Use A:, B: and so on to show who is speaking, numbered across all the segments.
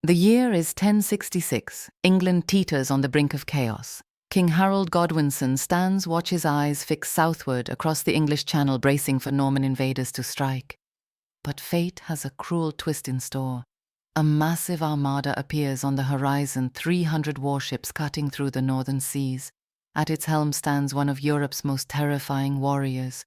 A: The year is 1066. England teeters on the brink of chaos. King Harold Godwinson stands, watch his eyes fixed southward across the English Channel, bracing for Norman invaders to strike. But fate has a cruel twist in store. A massive armada appears on the horizon, 300 warships cutting through the northern seas. At its helm stands one of Europe's most terrifying warriors.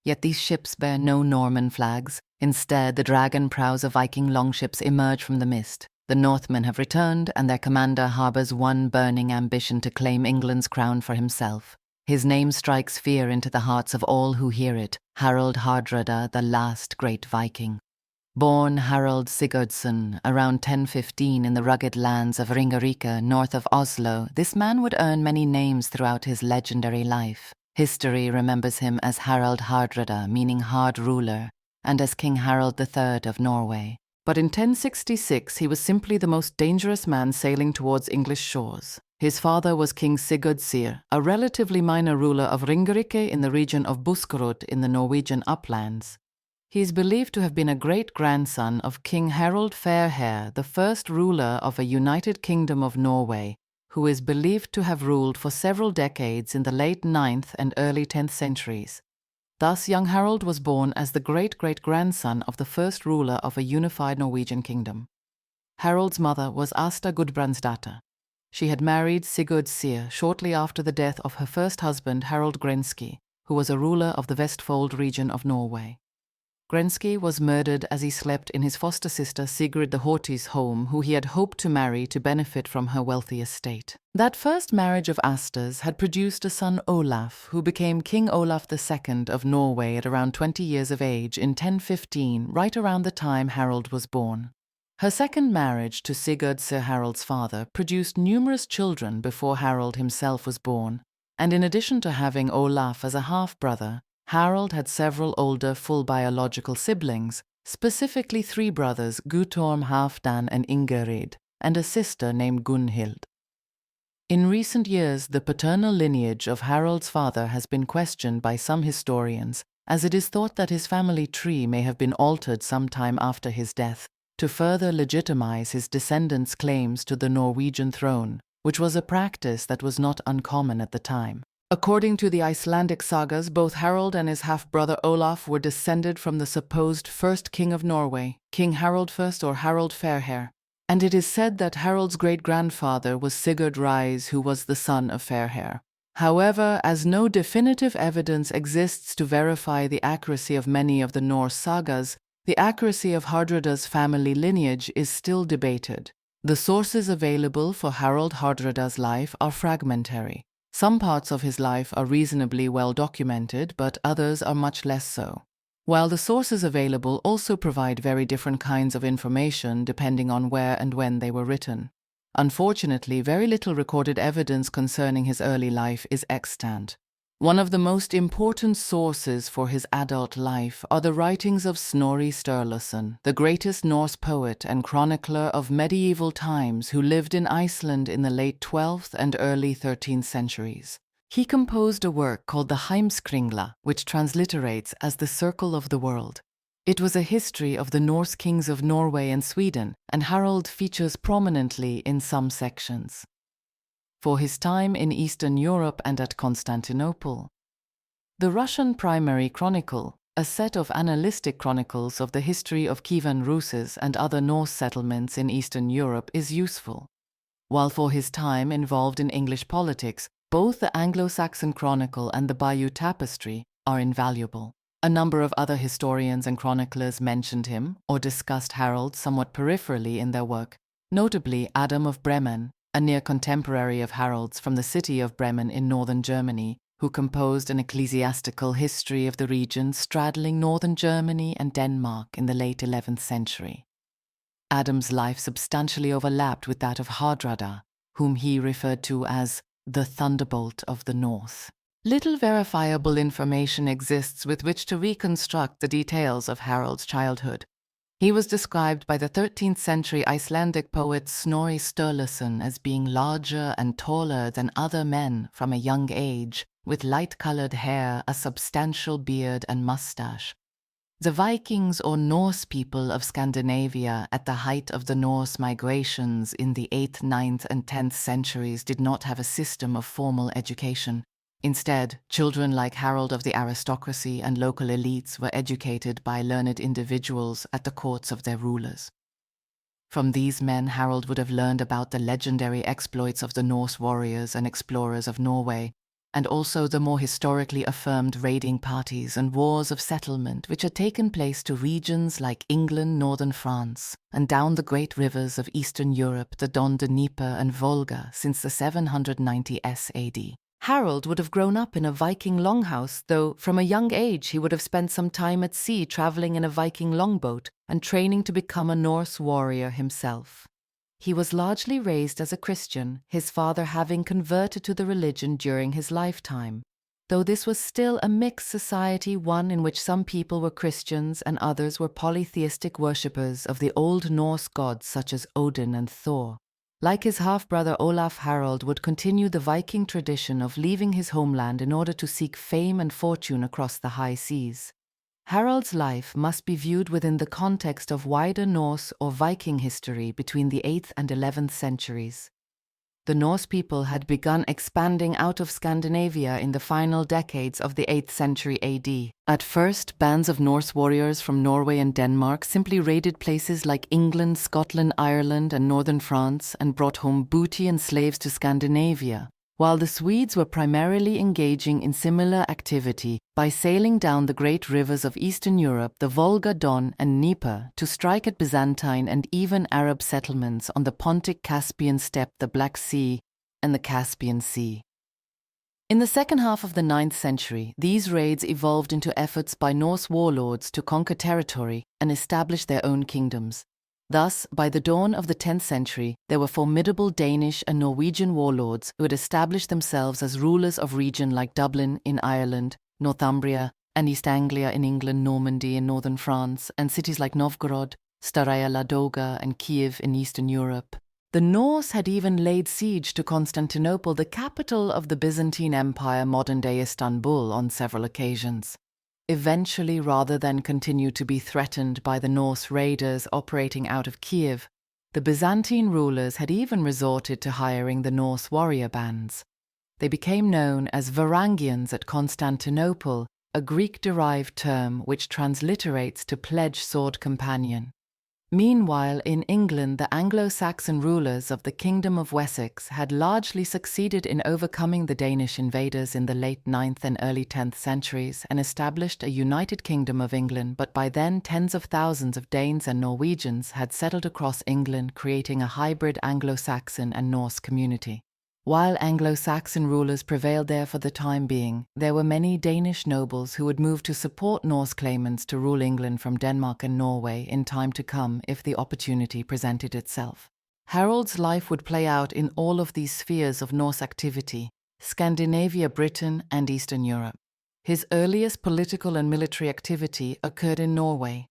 A: Yet these ships bear no Norman flags. Instead, the dragon prows of Viking longships emerge from the mist. The Northmen have returned, and their commander harbors one burning ambition: to claim England's crown for himself. His name strikes fear into the hearts of all who hear it: Harald Hardrada, the last great Viking. Born Harald Sigurdsson around 1015 in the rugged lands of Ringerike, north of Oslo, this man would earn many names throughout his legendary life. History remembers him as Harald Hardrada, meaning hard ruler, and as King Harald III of Norway. But in 1066 he was simply the most dangerous man sailing towards English shores. His father was King Sigurdsir, a relatively minor ruler of Ringerike in the region of Buskerud in the Norwegian uplands. He is believed to have been a great-grandson of King Harald Fairhair, the first ruler of a united kingdom of Norway, who is believed to have ruled for several decades in the late 9th and early 10th centuries. Thus, young Harald was born as the great-great-grandson of the first ruler of a unified Norwegian kingdom. Harald's mother was Asta Gudbrandsdatter. She had married Sigurdsir shortly after the death of her first husband, Harald Grenski, who was a ruler of the Vestfold region of Norway. Grenski was murdered as he slept in his foster sister Sigrid the Haughty's home, who he had hoped to marry to benefit from her wealthy estate. That first marriage of Asta's had produced a son, Olaf, who became King Olaf II of Norway at around 20 years of age in 1015, right around the time Harald was born. Her second marriage to Sigurd, Sir Harald's father, produced numerous children before Harald himself was born, and in addition to having Olaf as a half-brother, Harald had several older full biological siblings, specifically 3 brothers, Guttorm, Halfdan, and Ingerid, and a sister named Gunhild. In recent years, the paternal lineage of Harald's father has been questioned by some historians, as it is thought that his family tree may have been altered sometime after his death to further legitimize his descendants' claims to the Norwegian throne, which was a practice that was not uncommon at the time. According to the Icelandic sagas, both Harald and his half-brother Olaf were descended from the supposed first king of Norway, King Harald I or Harald Fairhair, and it is said that Harald's great-grandfather was Sigurd Rise, who was the son of Fairhair. However, as no definitive evidence exists to verify the accuracy of many of the Norse sagas, the accuracy of Hardrada's family lineage is still debated. The sources available for Harald Hardrada's life are fragmentary. Some parts of his life are reasonably well documented, but others are much less so. While the sources available also provide very different kinds of information depending on where and when they were written. Unfortunately, very little recorded evidence concerning his early life is extant. One of the most important sources for his adult life are the writings of Snorri Sturluson, the greatest Norse poet and chronicler of medieval times who lived in Iceland in the late 12th and early 13th centuries. He composed a work called the Heimskringla, which transliterates as the Circle of the World. It was a history of the Norse kings of Norway and Sweden, and Harald features prominently in some sections. For his time in Eastern Europe and at Constantinople. The Russian Primary Chronicle, a set of annalistic chronicles of the history of Kievan Rus' and other Norse settlements in Eastern Europe, is useful. While for his time involved in English politics, both the Anglo-Saxon Chronicle and the Bayeux Tapestry are invaluable. A number of other historians and chroniclers mentioned him or discussed Harald somewhat peripherally in their work, notably Adam of Bremen, a near contemporary of Harald's from the city of Bremen in northern Germany, who composed an ecclesiastical history of the region straddling northern Germany and Denmark in the late 11th century. Adam's life substantially overlapped with that of Hardrada, whom he referred to as the Thunderbolt of the North. Little verifiable information exists with which to reconstruct the details of Harald's childhood. He was described by the 13th century Icelandic poet Snorri Sturluson as being larger and taller than other men from a young age, with light-colored hair, a substantial beard and mustache. The Vikings or Norse people of Scandinavia at the height of the Norse migrations in the 8th, 9th, and 10th centuries did not have a system of formal education. Instead, children like Harald of the aristocracy and local elites were educated by learned individuals at the courts of their rulers. From these men, Harald would have learned about the legendary exploits of the Norse warriors and explorers of Norway, and also the more historically affirmed raiding parties and wars of settlement which had taken place to regions like England, northern France, and down the great rivers of Eastern Europe, the Don, the Dnieper, and Volga, since the 790 AD. Harald would have grown up in a Viking longhouse, though from a young age he would have spent some time at sea traveling in a Viking longboat and training to become a Norse warrior himself. He was largely raised as a Christian, his father having converted to the religion during his lifetime, though this was still a mixed society, one in which some people were Christians and others were polytheistic worshippers of the Old Norse gods such as Odin and Thor. Like his half-brother Olaf, Harald would continue the Viking tradition of leaving his homeland in order to seek fame and fortune across the high seas. Harald's life must be viewed within the context of wider Norse or Viking history between the 8th and 11th centuries. The Norse people had begun expanding out of Scandinavia in the final decades of the 8th century AD. At first, bands of Norse warriors from Norway and Denmark simply raided places like England, Scotland, Ireland, and northern France and brought home booty and slaves to Scandinavia, while the Swedes were primarily engaging in similar activity by sailing down the great rivers of Eastern Europe, the Volga, Don, and Dnieper, to strike at Byzantine and even Arab settlements on the Pontic Caspian steppe, the Black Sea, and the Caspian Sea. In the second half of the 9th century, these raids evolved into efforts by Norse warlords to conquer territory and establish their own kingdoms. Thus, by the dawn of the 10th century, there were formidable Danish and Norwegian warlords who had established themselves as rulers of regions like Dublin in Ireland, Northumbria, and East Anglia in England, Normandy in northern France, and cities like Novgorod, Staraya Ladoga, and Kiev in Eastern Europe. The Norse had even laid siege to Constantinople, the capital of the Byzantine Empire, modern-day Istanbul, on several occasions. Eventually, rather than continue to be threatened by the Norse raiders operating out of Kiev, the Byzantine rulers had even resorted to hiring the Norse warrior bands. They became known as Varangians at Constantinople, a Greek-derived term which transliterates to pledge sword companion. Meanwhile, in England, the Anglo-Saxon rulers of the Kingdom of Wessex had largely succeeded in overcoming the Danish invaders in the late 9th and early 10th centuries and established a united Kingdom of England, but by then tens of thousands of Danes and Norwegians had settled across England, creating a hybrid Anglo-Saxon and Norse community. While Anglo-Saxon rulers prevailed there for the time being, there were many Danish nobles who would move to support Norse claimants to rule England from Denmark and Norway in time to come if the opportunity presented itself. Harald's life would play out in all of these spheres of Norse activity: Scandinavia, Britain, and Eastern Europe. His earliest political and military activity occurred in Norway.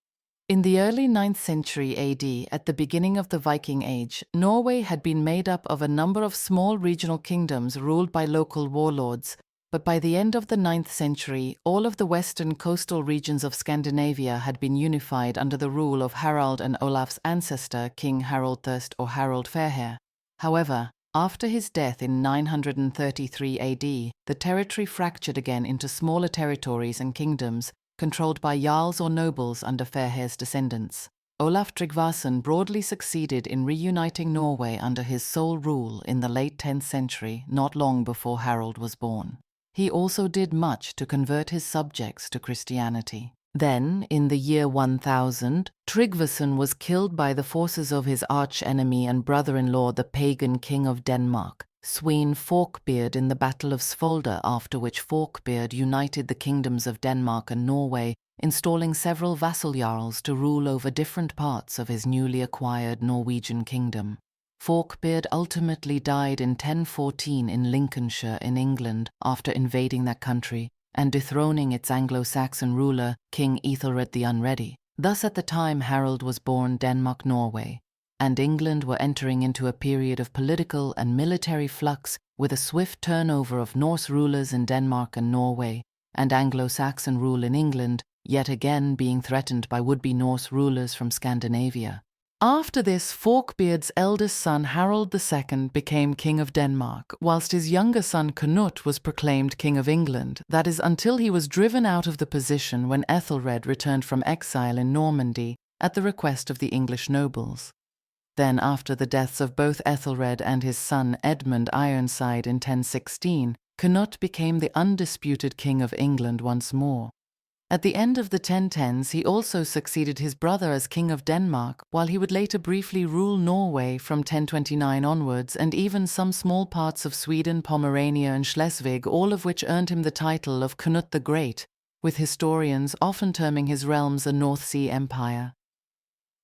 A: In the early 9th century AD, at the beginning of the Viking Age, Norway had been made up of a number of small regional kingdoms ruled by local warlords, but by the end of the 9th century, all of the western coastal regions of Scandinavia had been unified under the rule of Harald and Olaf's ancestor, King Harald Thirst or Harald Fairhair. However, after his death in 933 AD, the territory fractured again into smaller territories and kingdoms, controlled by jarls or nobles under Fairhair's descendants. Olaf Tryggvason broadly succeeded in reuniting Norway under his sole rule in the late 10th century, not long before Harald was born. He also did much to convert his subjects to Christianity. Then, in the year 1000, Tryggvason was killed by the forces of his arch-enemy and brother-in-law, the pagan king of Denmark, Svein Forkbeard, in the Battle of Svolder, after which Forkbeard united the kingdoms of Denmark and Norway, installing several vassal jarls to rule over different parts of his newly acquired Norwegian kingdom. Forkbeard ultimately died in 1014 in Lincolnshire in England after invading that country and dethroning its Anglo-Saxon ruler, King Ethelred the Unready. Thus at the time Harald was born, Denmark-Norway and England were entering into a period of political and military flux, with a swift turnover of Norse rulers in Denmark and Norway, and Anglo-Saxon rule in England, yet again being threatened by would-be Norse rulers from Scandinavia. After this, Forkbeard's eldest son Harald II became King of Denmark, whilst his younger son Canute was proclaimed King of England, that is, until he was driven out of the position when Ethelred returned from exile in Normandy at the request of the English nobles. Then, after the deaths of both Ethelred and his son Edmund Ironside in 1016, Canute became the undisputed King of England once more. At the end of the 1010s, he also succeeded his brother as King of Denmark, while he would later briefly rule Norway from 1029 onwards, and even some small parts of Sweden, Pomerania and Schleswig, all of which earned him the title of Canute the Great, with historians often terming his realms a North Sea empire.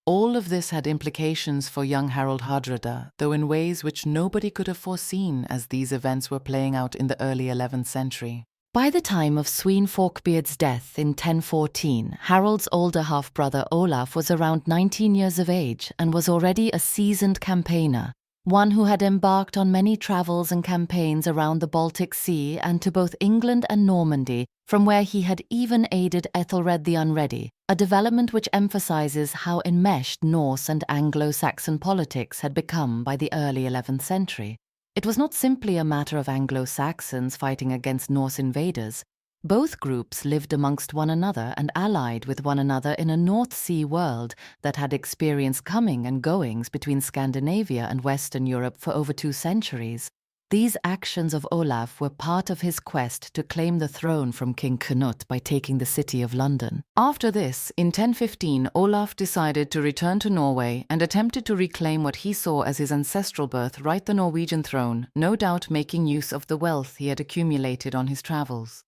A: All of this had implications for young Harald Hardrada, though in ways which nobody could have foreseen as these events were playing out in the early 11th century.
B: By the time of Sweden Forkbeard's death in 1014, Harald's older half-brother Olaf was around 19 years of age and was already a seasoned campaigner, one who had embarked on many travels and campaigns around the Baltic Sea and to both England and Normandy, from where he had even aided Ethelred the Unready, a development which emphasizes how enmeshed Norse and Anglo-Saxon politics had become by the early 11th century. It was not simply a matter of Anglo-Saxons fighting against Norse invaders. Both groups lived amongst one another and allied with one another in a North Sea world that had experienced coming and goings between Scandinavia and Western Europe for over 2 centuries. These actions of Olaf were part of his quest to claim the throne from King Canute by taking the city of London. After this, in 1015, Olaf decided to return to Norway and attempted to reclaim what he saw as his ancestral birthright, the Norwegian throne, no doubt making use of the wealth he had accumulated on his travels.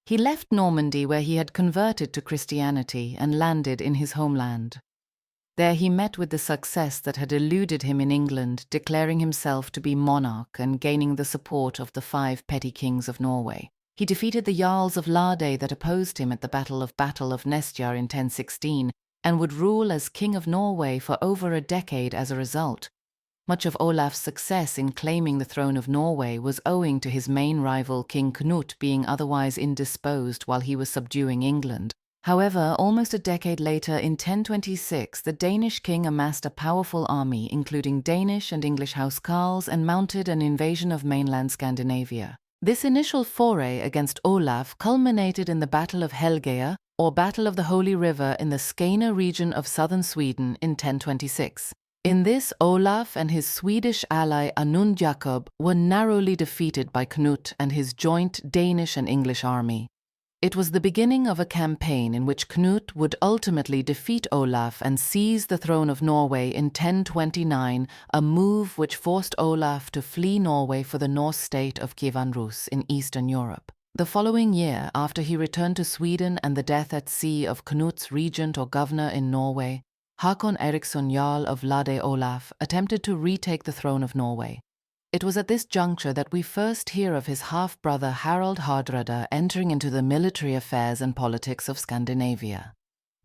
B: He left Normandy, where he had converted to Christianity, and landed in his homeland. There he met with the success that had eluded him in England, declaring himself to be monarch and gaining the support of the 5 petty kings of Norway. He defeated the Jarls of Lade that opposed him at the Battle of Nestjar in 1016, and would rule as King of Norway for over a decade as a result. Much of Olaf's success in claiming the throne of Norway was owing to his main rival King Canute being otherwise indisposed while he was subduing England. However, almost a decade later, in 1026, the Danish king amassed a powerful army, including Danish and English housecarls, and mounted an invasion of mainland Scandinavia. This initial foray against Olaf culminated in the Battle of Helgea, or Battle of the Holy River, in the Skåne region of southern Sweden in 1026. In this, Olaf and his Swedish ally Anund Jakob were narrowly defeated by Canute and his joint Danish and English army. It was the beginning of a campaign in which Canute would ultimately defeat Olaf and seize the throne of Norway in 1029, a move which forced Olaf to flee Norway for the Norse state of Kievan Rus in Eastern Europe. The following year, after he returned to Sweden and the death at sea of Canute's regent or governor in Norway, Hakon Eriksson Jarl of Lade Olaf attempted to retake the throne of Norway. It was at this juncture that we first hear of his half-brother Harald Hardrada entering into the military affairs and politics of Scandinavia.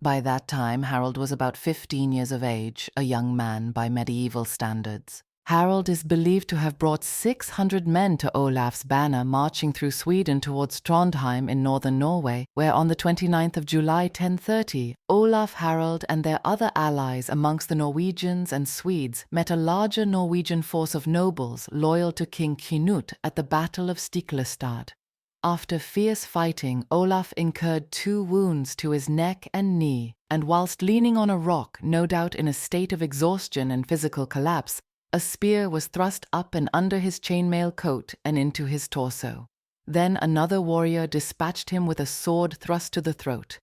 B: By that time, Harald was about 15 years of age, a young man by medieval standards. Harald is believed to have brought 600 men to Olaf's banner marching through Sweden towards Trondheim in northern Norway, where on the 29th of July 1030, Olaf, Harald and their other allies amongst the Norwegians and Swedes met a larger Norwegian force of nobles loyal to King Canute at the Battle of Stiklestad. After fierce fighting, Olaf incurred 2 wounds to his neck and knee, and whilst leaning on a rock, no doubt in a state of exhaustion and physical collapse, a spear was thrust up and under his chainmail coat and into his torso. Then another warrior dispatched him with a sword thrust to the throat.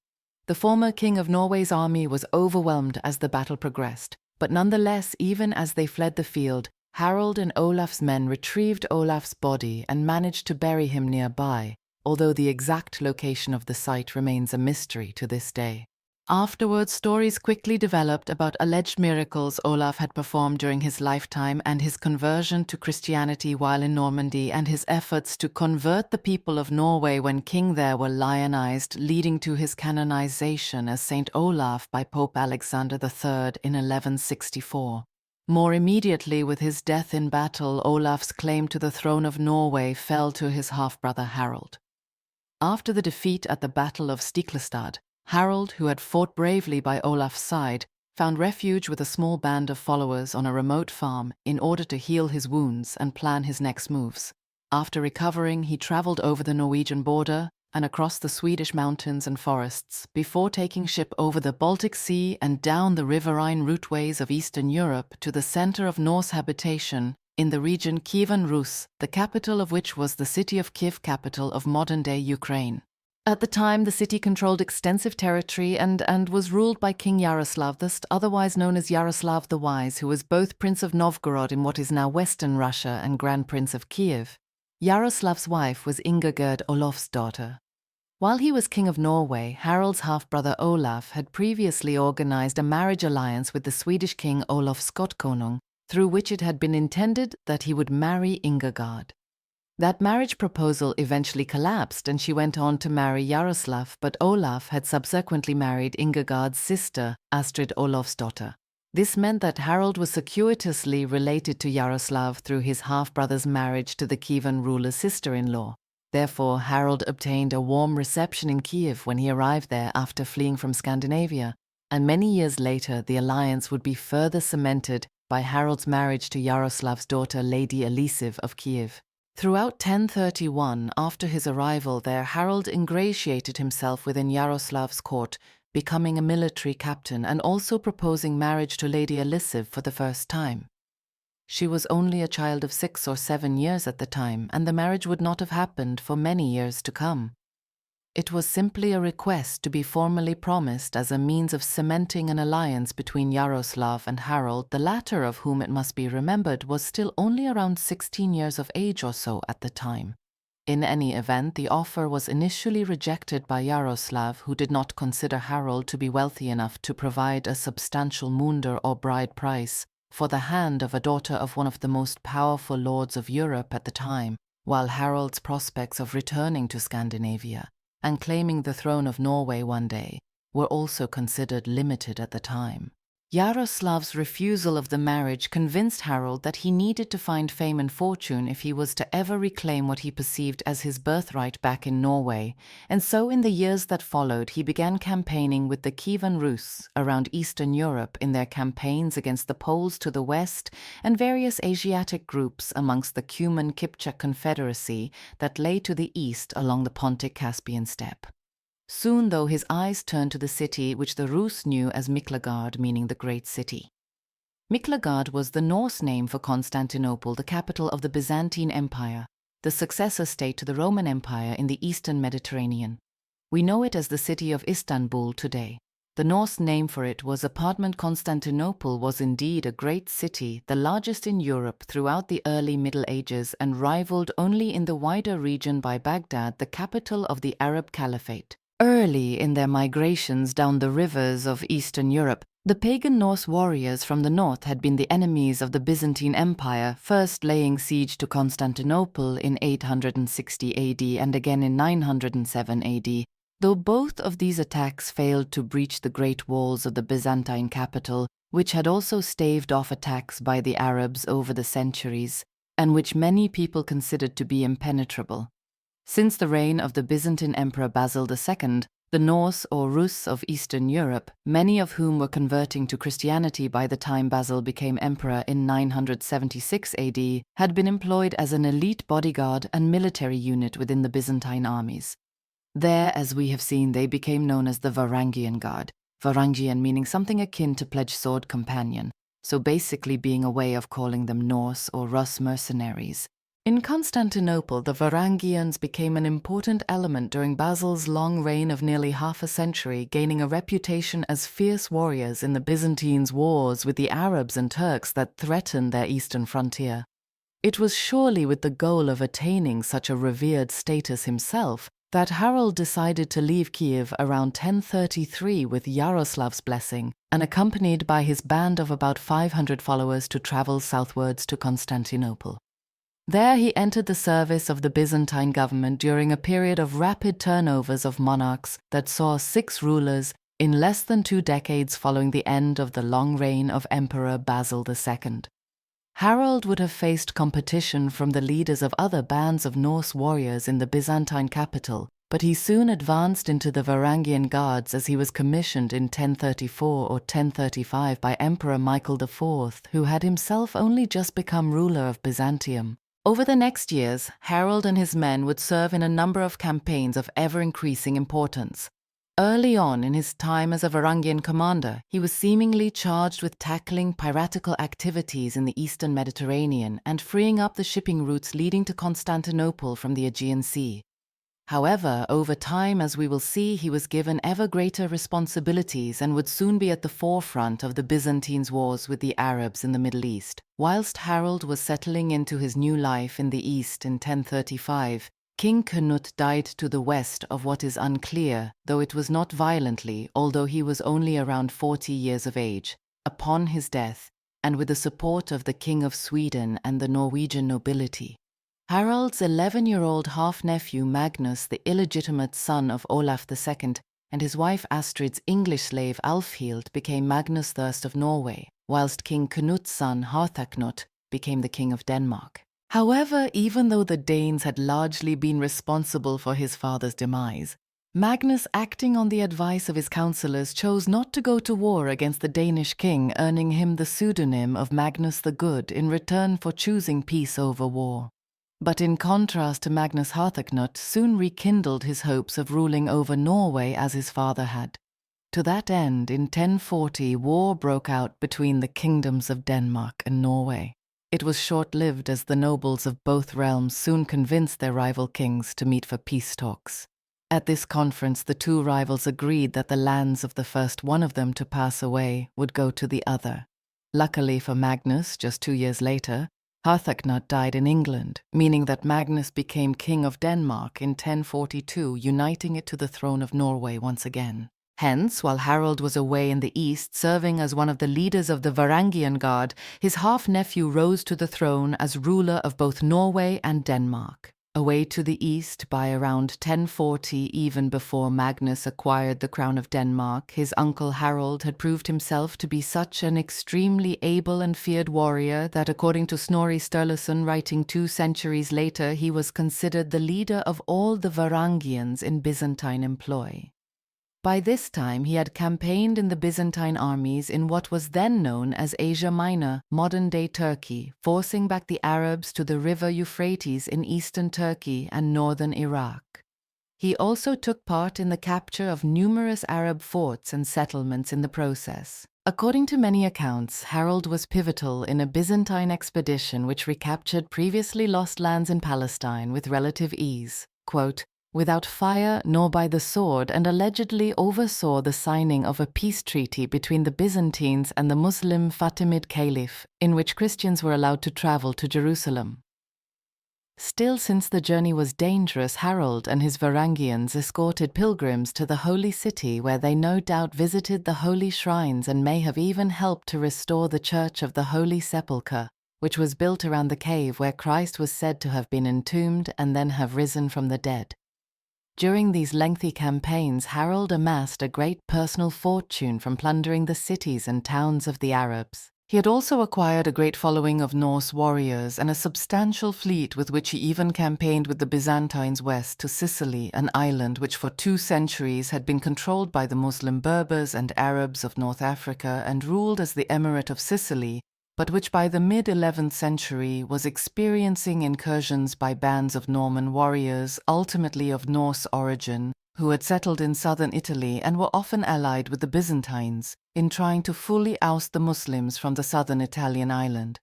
B: The former king of Norway's army was overwhelmed as the battle progressed, but nonetheless, even as they fled the field, Harald and Olaf's men retrieved Olaf's body and managed to bury him nearby, although the exact location of the site remains a mystery to this day. Afterwards, stories quickly developed about alleged miracles Olaf had performed during his lifetime and his conversion to Christianity while in Normandy, and his efforts to convert the people of Norway when king there were lionized, leading to his canonization as Saint Olaf by Pope Alexander III in 1164. More immediately, with his death in battle, Olaf's claim to the throne of Norway fell to his half-brother Harald. After the defeat at the Battle of Stiklestad,
A: Harald, who had fought bravely by Olaf's side, found refuge with a small band of followers on a remote farm in order to heal his wounds and plan his next moves. After recovering, he traveled over the Norwegian border and across the Swedish mountains and forests before taking ship over the Baltic Sea and down the riverine routeways of Eastern Europe to the center of Norse habitation in the region Kievan Rus, the capital of which was the city of Kiev, capital of modern-day Ukraine. At the time, the city controlled extensive territory and was ruled by King Yaroslav I, otherwise known as Yaroslav the Wise, who was both Prince of Novgorod in what is now Western Russia and Grand Prince of Kiev. Yaroslav's wife was Ingigerd, Olaf's daughter. While he was King of Norway, Harald's half-brother Olaf had previously organized a marriage alliance with the Swedish king Olaf Skotkonung, through which it had been intended that he would marry Ingigerd. That marriage proposal eventually collapsed and she went on to marry Yaroslav, but Olaf had subsequently married Ingigerd's sister, Astrid, Olaf's daughter. This meant that Harald was circuitously related to Yaroslav through his half-brother's marriage to the Kievan ruler's sister-in-law. Therefore, Harald obtained a warm reception in Kiev when he arrived there after fleeing from Scandinavia, and many years later the alliance would be further cemented by Harald's marriage to Yaroslav's daughter Lady Elisiv of Kiev. Throughout 1031, after his arrival there, Harald ingratiated himself within Yaroslav's court, becoming a military captain and also proposing marriage to Lady Elisiv for the first time. She was only a child of 6 or 7 years at the time, and the marriage would not have happened for many years to come. It was simply a request to be formally promised as a means of cementing an alliance between Yaroslav and Harald, the latter of whom, it must be remembered, was still only around 16 years of age or so at the time. In any event, the offer was initially rejected by Yaroslav, who did not consider Harald to be wealthy enough to provide a substantial munder or bride price for the hand of a daughter of one of the most powerful lords of Europe at the time, while Harald's prospects of returning to Scandinavia and claiming the throne of Norway one day were also considered limited at the time. Yaroslav's refusal of the marriage convinced Harald that he needed to find fame and fortune if he was to ever reclaim what he perceived as his birthright back in Norway, and so in the years that followed he began campaigning with the Kievan Rus around Eastern Europe in their campaigns against the Poles to the west and various Asiatic groups amongst the Cuman-Kipchak Confederacy that lay to the east along the Pontic-Caspian steppe. Soon, though, his eyes turned to the city which the Rus knew as Miklagard, meaning the Great City. Miklagard was the Norse name for Constantinople, the capital of the Byzantine Empire, the successor state to the Roman Empire in the eastern Mediterranean. We know it as the city of Istanbul today. The Norse name for it was apartment. Constantinople was indeed a great city, the largest in Europe throughout the early Middle Ages and rivaled only in the wider region by Baghdad, the capital of the Arab Caliphate. Early in their migrations down the rivers of Eastern Europe, the pagan Norse warriors from the north had been the enemies of the Byzantine Empire, first laying siege to Constantinople in 860 AD and again in 907 AD. Though both of these attacks failed to breach the great walls of the Byzantine capital, which had also staved off attacks by the Arabs over the centuries, and which many people considered to be impenetrable. Since the reign of the Byzantine Emperor Basil II, the Norse or Rus of Eastern Europe, many of whom were converting to Christianity by the time Basil became emperor in 976 AD, had been employed as an elite bodyguard and military unit within the Byzantine armies. There, as we have seen, they became known as the Varangian Guard, Varangian meaning something akin to pledged sword companion, so basically being a way of calling them Norse or Rus mercenaries. In Constantinople, the Varangians became an important element during Basil's long reign of nearly half a century, gaining a reputation as fierce warriors in the Byzantines' wars with the Arabs and Turks that threatened their eastern frontier. It was surely with the goal of attaining such a revered status himself that Harald decided to leave Kiev around 1033 with Yaroslav's blessing and accompanied by his band of about 500 followers to travel southwards to Constantinople. There he entered the service of the Byzantine government during a period of rapid turnovers of monarchs that saw 6 rulers in less than 2 decades following the end of the long reign of Emperor Basil II. Harald would have faced competition from the leaders of other bands of Norse warriors in the Byzantine capital, but he soon advanced into the Varangian Guards as he was commissioned in 1034 or 1035 by Emperor Michael IV, who had himself only just become ruler of Byzantium. Over the next years, Harald and his men would serve in a number of campaigns of ever-increasing importance. Early on in his time as a Varangian commander, he was seemingly charged with tackling piratical activities in the eastern Mediterranean and freeing up the shipping routes leading to Constantinople from the Aegean Sea. However, over time, as we will see, he was given ever greater responsibilities and would soon be at the forefront of the Byzantines' wars with the Arabs in the Middle East. Whilst Harald was settling into his new life in the east in 1035, King Canute died to the west of what is unclear, though it was not violently, although he was only around 40 years of age. Upon his death, and with the support of the King of Sweden and the Norwegian nobility, Harald's 11-year-old half-nephew Magnus, the illegitimate son of Olaf II, and his wife Astrid's English slave Alfhild became Magnus I of Norway, whilst King Canute's son Harthacnut became the King of Denmark. However, even though the Danes had largely been responsible for his father's demise, Magnus, acting on the advice of his counselors, chose not to go to war against the Danish king, earning him the pseudonym of Magnus the Good in return for choosing peace over war. But in contrast to Magnus, Harthacnut soon rekindled his hopes of ruling over Norway as his father had. To that end, in 1040, war broke out between the kingdoms of Denmark and Norway. It was short-lived, as the nobles of both realms soon convinced their rival kings to meet for peace talks. At this conference, the two rivals agreed that the lands of the first one of them to pass away would go to the other. Luckily for Magnus, just 2 years later, Harthacnut died in England, meaning that Magnus became King of Denmark in 1042, uniting it to the throne of Norway once again. Hence, while Harald was away in the east, serving as one of the leaders of the Varangian Guard, his half-nephew rose to the throne as ruler of both Norway and Denmark. Away to the east, by around 1040, even before Magnus acquired the crown of Denmark, his uncle Harald had proved himself to be such an extremely able and feared warrior that, according to Snorri Sturluson, writing 2 centuries later, he was considered the leader of all the Varangians in Byzantine employ. By this time, he had campaigned in the Byzantine armies in what was then known as Asia Minor, modern-day Turkey, forcing back the Arabs to the river Euphrates in eastern Turkey and northern Iraq. He also took part in the capture of numerous Arab forts and settlements in the process. According to many accounts, Harald was pivotal in a Byzantine expedition which recaptured previously lost lands in Palestine with relative ease, quote, without fire nor by the sword, and allegedly oversaw the signing of a peace treaty between the Byzantines and the Muslim Fatimid Caliph, in which Christians were allowed to travel to Jerusalem. Still, since the journey was dangerous, Harald and his Varangians escorted pilgrims to the holy city, where they no doubt visited the holy shrines and may have even helped to restore the Church of the Holy Sepulchre, which was built around the cave where Christ was said to have been entombed and then have risen from the dead. During these lengthy campaigns, Harald amassed a great personal fortune from plundering the cities and towns of the Arabs. He had also acquired a great following of Norse warriors and a substantial fleet with which he even campaigned with the Byzantines west to Sicily, an island which for 2 centuries had been controlled by the Muslim Berbers and Arabs of North Africa and ruled as the Emirate of Sicily, but which by the mid-11th century was experiencing incursions by bands of Norman warriors, ultimately of Norse origin, who had settled in southern Italy and were often allied with the Byzantines in trying to fully oust the Muslims from the southern Italian island.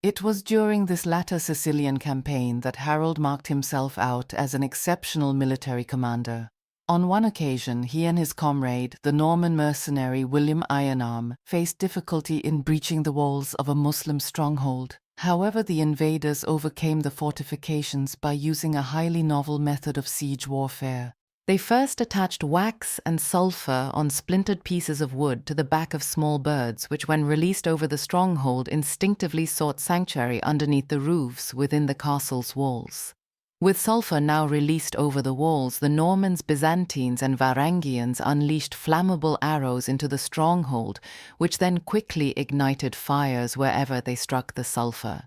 A: It was during this latter Sicilian campaign that Harald marked himself out as an exceptional military commander. On one occasion, he and his comrade, the Norman mercenary William Ironarm, faced difficulty in breaching the walls of a Muslim stronghold. However, the invaders overcame the fortifications by using a highly novel method of siege warfare. They first attached wax and sulfur on splintered pieces of wood to the back of small birds, which when released over the stronghold instinctively sought sanctuary underneath the roofs within the castle's walls. With sulfur now released over the walls, the Normans, Byzantines, and Varangians unleashed flammable arrows into the stronghold, which then quickly ignited fires wherever they struck the sulfur.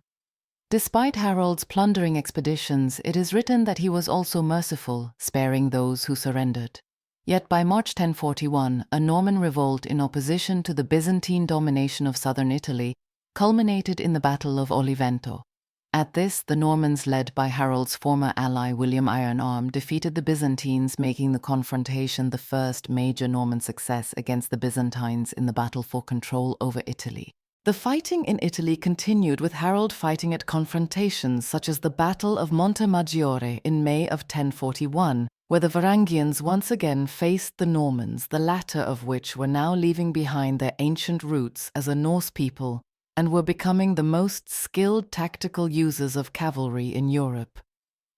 A: Despite Harold's plundering expeditions, it is written that he was also merciful, sparing those who surrendered. Yet by March 1041, a Norman revolt in opposition to the Byzantine domination of southern Italy culminated in the Battle of Olivento. At this, the Normans, led by Harold's former ally William Iron-Arm, defeated the Byzantines, making the confrontation the first major Norman success against the Byzantines in the battle for control over Italy. The fighting in Italy continued, with Harold fighting at confrontations such as the Battle of Montemaggiore in May of 1041, where the Varangians once again faced the Normans, the latter of which were now leaving behind their ancient roots as a Norse people and were becoming the most skilled tactical users of cavalry in Europe.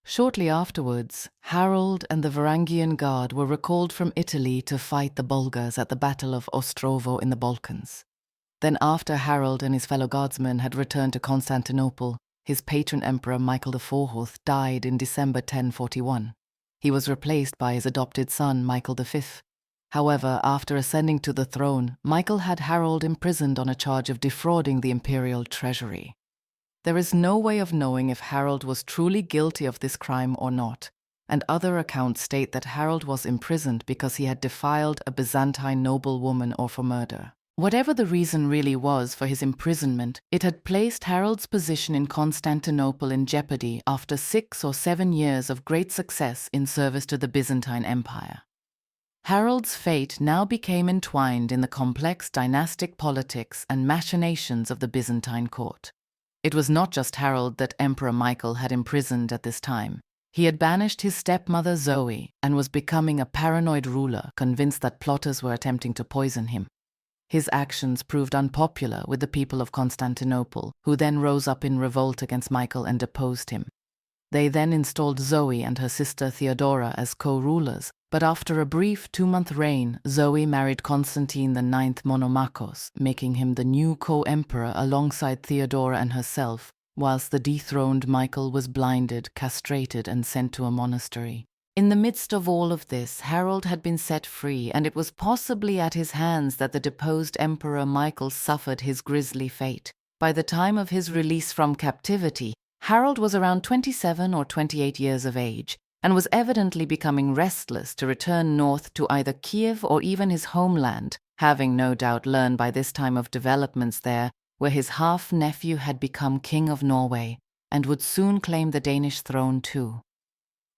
A: Shortly afterwards, Harold and the Varangian Guard were recalled from Italy to fight the Bulgars at the Battle of Ostrovo in the Balkans. Then, after Harold and his fellow guardsmen had returned to Constantinople, his patron emperor Michael IV died in December 1041. He was replaced by his adopted son Michael V. However, after ascending to the throne, Michael had Harold imprisoned on a charge of defrauding the imperial treasury. There is no way of knowing if Harold was truly guilty of this crime or not, and other accounts state that Harold was imprisoned because he had defiled a Byzantine noblewoman or for murder. Whatever the reason really was for his imprisonment, it had placed Harold's position in Constantinople in jeopardy after 6 or 7 years of great success in service to the Byzantine Empire. Harold's fate now became entwined in the complex dynastic politics and machinations of the Byzantine court. It was not just Harold that Emperor Michael had imprisoned at this time. He had banished his stepmother Zoe and was becoming a paranoid ruler, convinced that plotters were attempting to poison him. His actions proved unpopular with the people of Constantinople, who then rose up in revolt against Michael and deposed him. They then installed Zoe and her sister Theodora as co-rulers, but after a brief 2-month reign, Zoe married Constantine IX Monomachos, making him the new co-emperor alongside Theodora and herself, whilst the dethroned Michael was blinded, castrated, and sent to a monastery. In the midst of all of this, Harold had been set free, and it was possibly at his hands that the deposed Emperor Michael suffered his grisly fate. By the time of his release from captivity, Harold was around 27 or 28 years of age, and was evidently becoming restless to return north to either Kiev or even his homeland, having no doubt learned by this time of developments there, where his half-nephew had become King of Norway, and would soon claim the Danish throne too.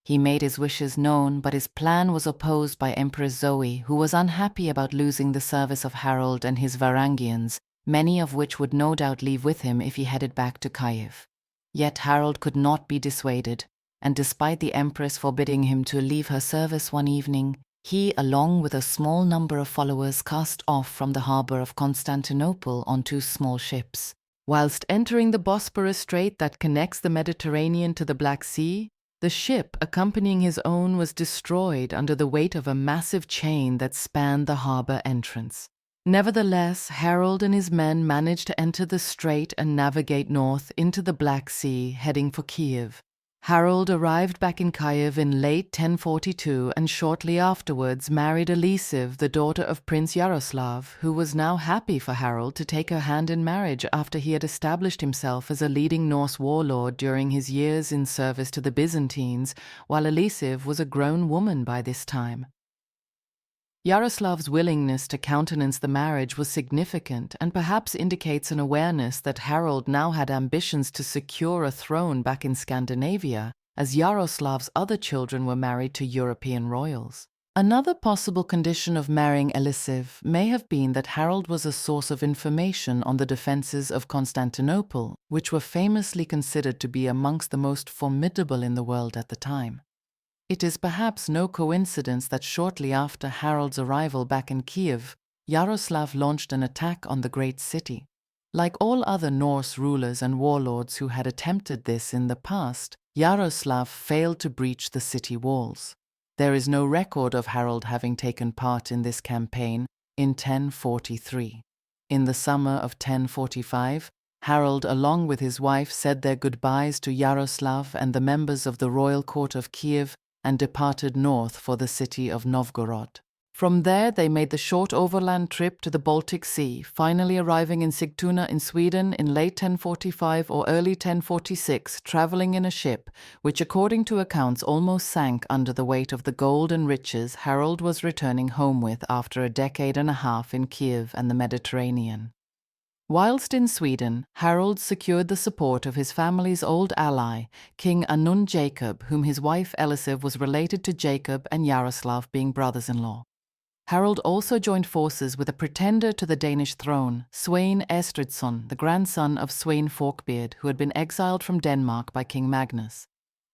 A: He made his wishes known, but his plan was opposed by Empress Zoe, who was unhappy about losing the service of Harold and his Varangians, many of which would no doubt leave with him if he headed back to Kiev. Yet Harold could not be dissuaded, and despite the Empress forbidding him to leave her service one evening, he, along with a small number of followers, cast off from the harbour of Constantinople on 2 small ships. Whilst entering the Bosporus Strait that connects the Mediterranean to the Black Sea, the ship accompanying his own was destroyed under the weight of a massive chain that spanned the harbour entrance. Nevertheless, Harold and his men managed to enter the strait and navigate north into the Black Sea, heading for Kiev. Harold arrived back in Kiev in late 1042 and shortly afterwards married Elisiv, the daughter of Prince Yaroslav, who was now happy for Harold to take her hand in marriage after he had established himself as a leading Norse warlord during his years in service to the Byzantines, while Elisiv was a grown woman by this time. Yaroslav's willingness to countenance the marriage was significant and perhaps indicates an awareness that Harold now had ambitions to secure a throne back in Scandinavia, as Yaroslav's other children were married to European royals. Another possible condition of marrying Elisiv may have been that Harold was a source of information on the defences of Constantinople, which were famously considered to be amongst the most formidable in the world at the time. It is perhaps no coincidence that shortly after Harold's arrival back in Kiev, Yaroslav launched an attack on the great city. Like all other Norse rulers and warlords who had attempted this in the past, Yaroslav failed to breach the city walls. There is no record of Harold having taken part in this campaign in 1043. In the summer of 1045, Harold, along with his wife, said their goodbyes to Yaroslav and the members of the royal court of Kiev and departed north for the city of Novgorod. From there, they made the short overland trip to the Baltic Sea, finally arriving in Sigtuna in Sweden in late 1045 or early 1046, traveling in a ship, which according to accounts almost sank under the weight of the gold and riches Harald was returning home with after a decade and a half in Kiev and the Mediterranean. Whilst in Sweden, Harald secured the support of his family's old ally, King Anund Jacob, whom his wife Elisiv was related to Jacob and Yaroslav, being brothers-in-law. Harald also joined forces with a pretender to the Danish throne, Sweyn Estridsson, the grandson of Sweyn Forkbeard, who had been exiled from Denmark by King Magnus.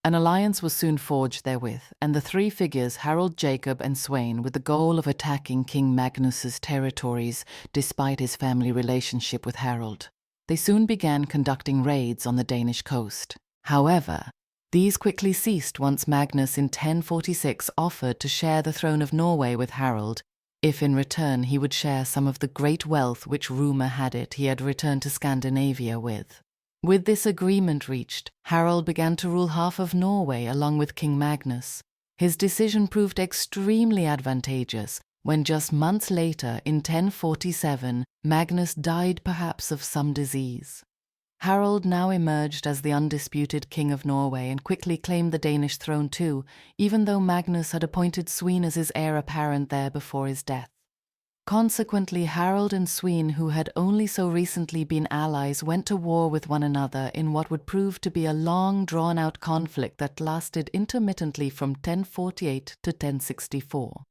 A: An alliance was soon forged therewith, and the three figures, Harald, Jacob, and Sweyn, with the goal of attacking King Magnus's territories despite his family relationship with Harald. They soon began conducting raids on the Danish coast. However, these quickly ceased once Magnus in 1046 offered to share the throne of Norway with Harald, if in return he would share some of the great wealth which rumour had it he had returned to Scandinavia with. With this agreement reached, Harald began to rule half of Norway along with King Magnus. His decision proved extremely advantageous when just months later, in 1047, Magnus died perhaps of some disease. Harald now emerged as the undisputed king of Norway and quickly claimed the Danish throne too, even though Magnus had appointed Sweyn as his heir apparent there before his death. Consequently, Harald and Sweyn, who had only so recently been allies, went to war with one another in what would prove to be a long, drawn-out conflict that lasted intermittently from 1048 to 1064.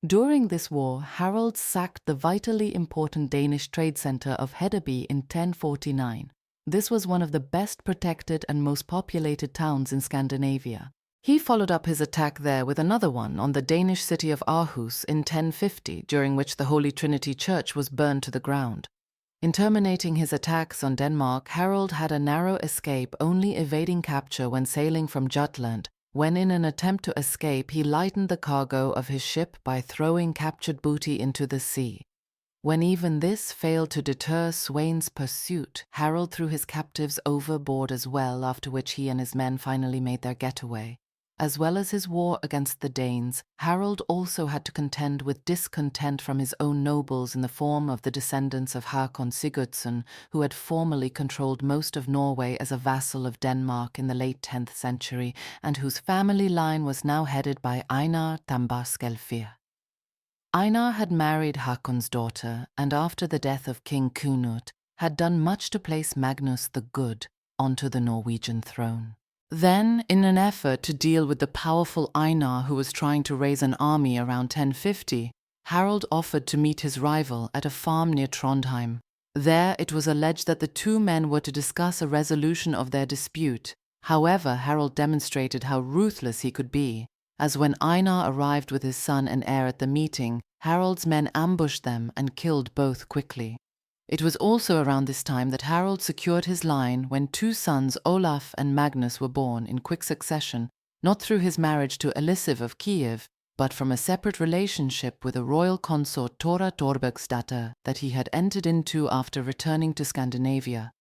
A: During this war, Harald sacked the vitally important Danish trade centre of Hedeby in 1049. This was one of the best protected and most populated towns in Scandinavia. He followed up his attack there with another one on the Danish city of Aarhus in 1050, during which the Holy Trinity Church was burned to the ground. In terminating his attacks on Denmark, Harald had a narrow escape, only evading capture when sailing from Jutland, when in an attempt to escape he lightened the cargo of his ship by throwing captured booty into the sea. When even this failed to deter Sweyn's pursuit, Harald threw his captives overboard as well, after which he and his men finally made their getaway. As well as his war against the Danes, Harald also had to contend with discontent from his own nobles in the form of the descendants of Hakon Sigurdsson, who had formerly controlled most of Norway as a vassal of Denmark in the late 10th century, and whose family line was now headed by Einar Tambarskjælfir. Einar had married Hakon's daughter, and after the death of King Cnut, had done much to place Magnus the Good onto the Norwegian throne. Then, in an effort to deal with the powerful Einar who was trying to raise an army around 1050, Harald offered to meet his rival at a farm near Trondheim. There it was alleged that the two men were to discuss a resolution of their dispute. However, Harald demonstrated how ruthless he could be, as when Einar arrived with his son and heir at the meeting, Harald's men ambushed them and killed both quickly. It was also around this time that Harald secured his line when two sons, Olaf and Magnus, were born in quick succession, not through his marriage to Elisiv of Kiev, but from a separate relationship with a royal consort, Tora Thorbergsdatter, that he had entered into after returning to Scandinavia.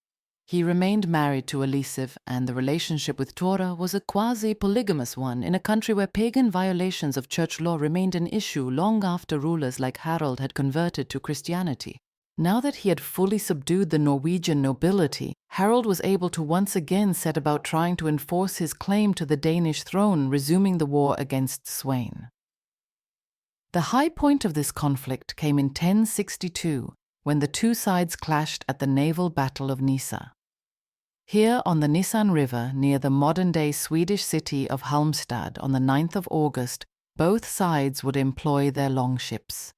A: He remained married to Elisiv, and the relationship with Tora was a quasi-polygamous one in a country where pagan violations of church law remained an issue long after rulers like Harald had converted to Christianity. Now that he had fully subdued the Norwegian nobility, Harald was able to once again set about trying to enforce his claim to the Danish throne, resuming the war against Sweyn. The high point of this conflict came in 1062, when the two sides clashed at the naval battle of Nisa. Here on the Nisan River, near the modern-day Swedish city of Halmstad, on the 9th of August, both sides would employ their longships.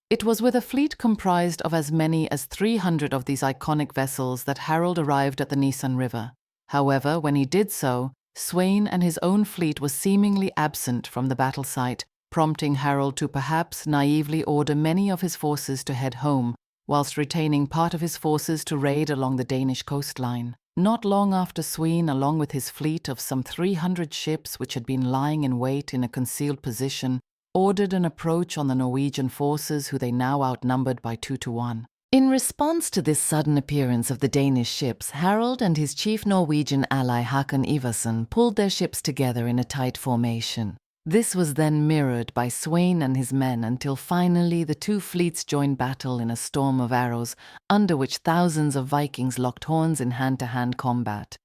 A: It was with a fleet comprised of as many as 300 of these iconic vessels that Harald arrived at the Nisan River. However, when he did so, Sweyn and his own fleet was seemingly absent from the battle site, prompting Harald to perhaps naively order many of his forces to head home, whilst retaining part of his forces to raid along the Danish coastline. Not long after, Sweyn, along with his fleet of some 300 ships which had been lying in wait in a concealed position, ordered an approach on the Norwegian forces, who they now outnumbered by 2-1. In response to this sudden appearance of the Danish ships, Harald and his chief Norwegian ally Hakon Ivarsson pulled their ships together in a tight formation. This was then mirrored by Sweyn and his men until finally the two fleets joined battle in a storm of arrows, under which thousands of Vikings locked horns in hand-to-hand combat.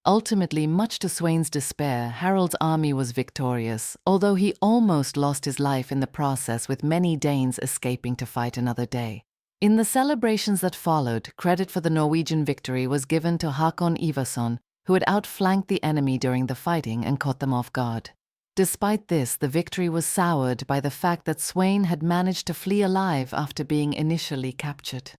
A: Ultimately, much to Sweyn's despair, Harald's army was victorious, although he almost lost his life in the process, with many Danes escaping to fight another day. In the celebrations that followed, credit for the Norwegian victory was given to Hakon Ivarsson, who had outflanked the enemy during the fighting and caught them off guard. Despite this, the victory was soured by the fact that Sweyn had managed to flee alive after being initially captured.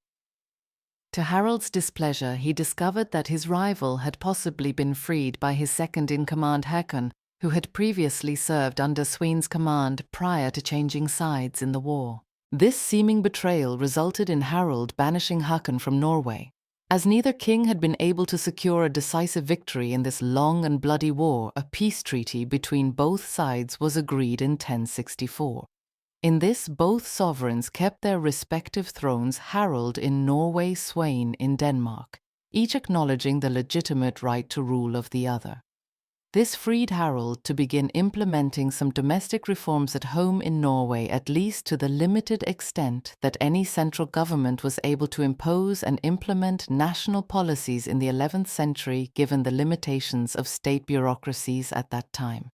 A: To Harald's displeasure, he discovered that his rival had possibly been freed by his second-in-command Hakon, who had previously served under Sweyn's command prior to changing sides in the war. This seeming betrayal resulted in Harald banishing Hakon from Norway. As neither king had been able to secure a decisive victory in this long and bloody war, a peace treaty between both sides was agreed in 1064. In this, both sovereigns kept their respective thrones, Harald in Norway, Sweyn in Denmark, each acknowledging the legitimate right to rule of the other. This freed Harald to begin implementing some domestic reforms at home in Norway, at least to the limited extent that any central government was able to impose and implement national policies in the 11th century, given the limitations of state bureaucracies at that time.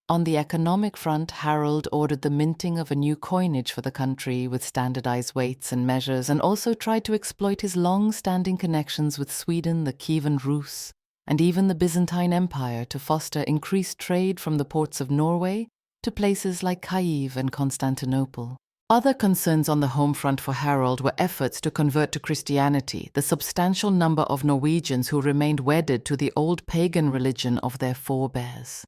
A: On the economic front, Harald ordered the minting of a new coinage for the country with standardized weights and measures, and also tried to exploit his long-standing connections with Sweden, the Kievan Rus, and even the Byzantine Empire to foster increased trade from the ports of Norway to places like Kyiv and Constantinople. Other concerns on the home front for Harald were efforts to convert to Christianity the substantial number of Norwegians who remained wedded to the old pagan religion of their forebears.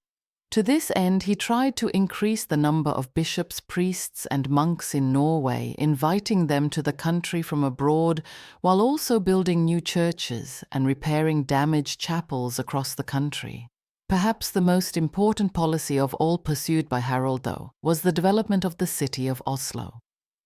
A: To this end, he tried to increase the number of bishops, priests, and monks in Norway, inviting them to the country from abroad, while also building new churches and repairing damaged chapels across the country. Perhaps the most important policy of all pursued by Harald, though, was the development of the city of Oslo.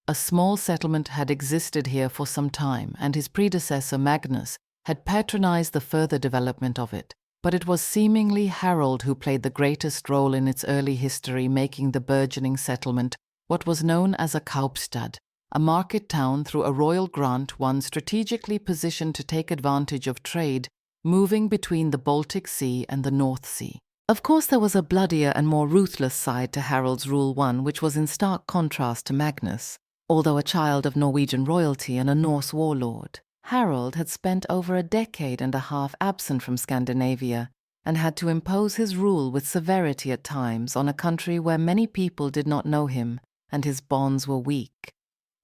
A: A small settlement had existed here for some time, and his predecessor Magnus had patronized the further development of it. But it was seemingly Harald who played the greatest role in its early history, making the burgeoning settlement what was known as a kaupstad, a market town through a royal grant, one strategically positioned to take advantage of trade moving between the Baltic Sea and the North Sea. Of course, there was a bloodier and more ruthless side to Harald's rule, one which was in stark contrast to Magnus. Although a child of Norwegian royalty and a Norse warlord, Harald had spent over a decade and a half absent from Scandinavia and had to impose his rule with severity at times on a country where many people did not know him and his bonds were weak.